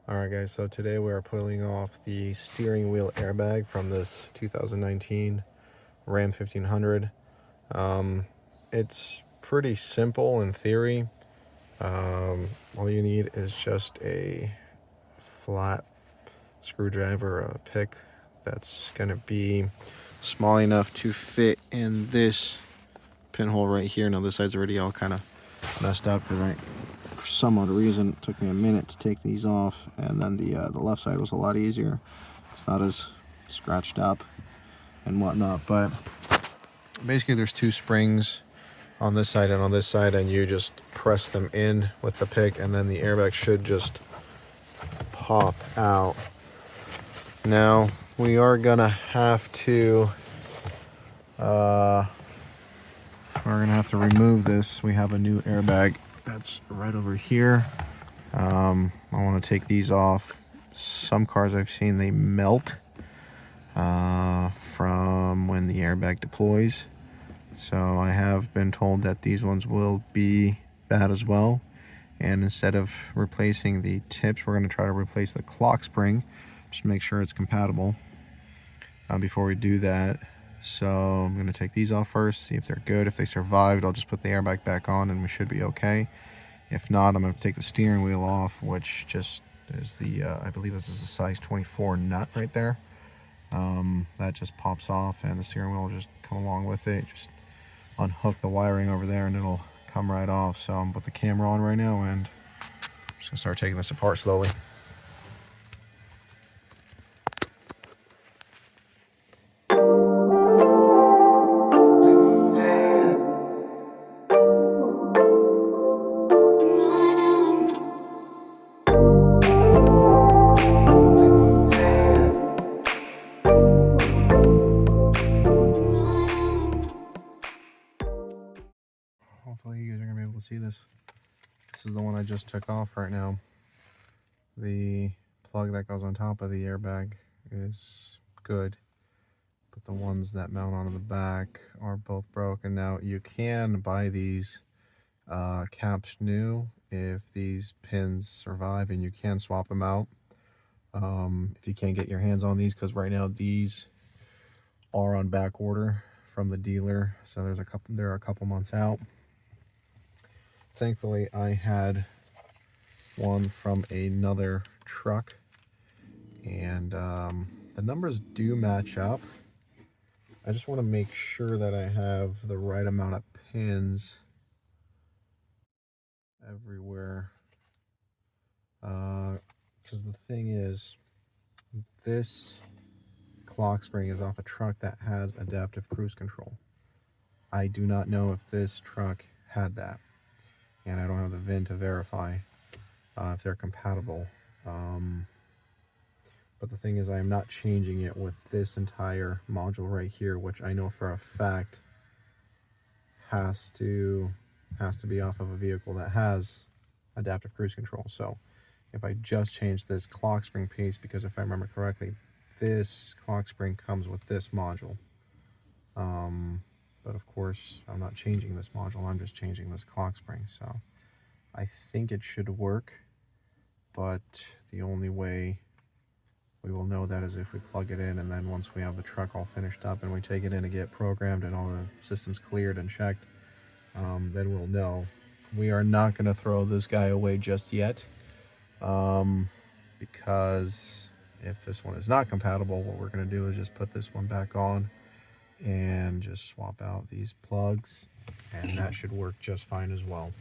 Alright guys, so today we are pulling off the steering wheel airbag from this 2019 Ram 1500. It's pretty simple in theory. All you need is just a flat screwdriver, a pick that's going to be small enough to fit in this pinhole right here. Now this side's already all kind of messed up because for some odd reason it took me a minute to take these off, and then the left side was a lot easier. It's not as scratched up and whatnot, but basically there's two springs on this side and on this side, and you just press them in with the pick, and then the airbag should just pop out. Now we are gonna have to remove this. We have a new airbag that's right over here. I want to take these off. Some cars I've seen, they melt from when the airbag deploys. So I have been told that these ones will be bad as well. And instead of replacing the tips, we're going to try to replace the Clockspring. Just make sure it's compatible before we do that. So I'm going to take these off first, see if they're good. If they survived, I'll just put the airbag back on and we should be okay. If not, I'm going to take the steering wheel off, which just is the, I believe this is a size 24 nut right there. That just pops off and the steering wheel will just come along with it. Just unhook the wiring over there and it'll come right off. So I'm going to put the camera on right now and I'm just going to start taking this apart slowly. Hopefully you guys are going to be able to see this. This is the one I just took off right now. The plug that goes on top of the airbag is good, but the ones that mount onto the back are both broken. Now you can buy these caps new if these pins survive, and you can swap them out if you can't get your hands on these, because right now these are on back order from the dealer, so they're a couple months out. Thankfully I had one from another truck, and the numbers do match up. I just want to make sure that I have the right amount of pins everywhere, because the thing is, this Clockspring is off a truck that has adaptive cruise control. I do not know if this truck had that, and I don't have the VIN to verify if they're compatible. But the thing is, I am not changing it with this entire module right here, which I know for a fact has to be off of a vehicle that has adaptive cruise control. So if I just change this Clockspring piece, because if I remember correctly, this Clockspring comes with this module. But of course, I'm not changing this module, I'm just changing this Clockspring. So I think it should work, but the only way we will know that is if we plug it in, and then once we have the truck all finished up and we take it in to get programmed and all the systems cleared and checked, then we'll know. We are not going to throw this guy away just yet, because if this one is not compatible, what we're going to do is just put this one back on and just swap out these plugs, and that should work just fine as well.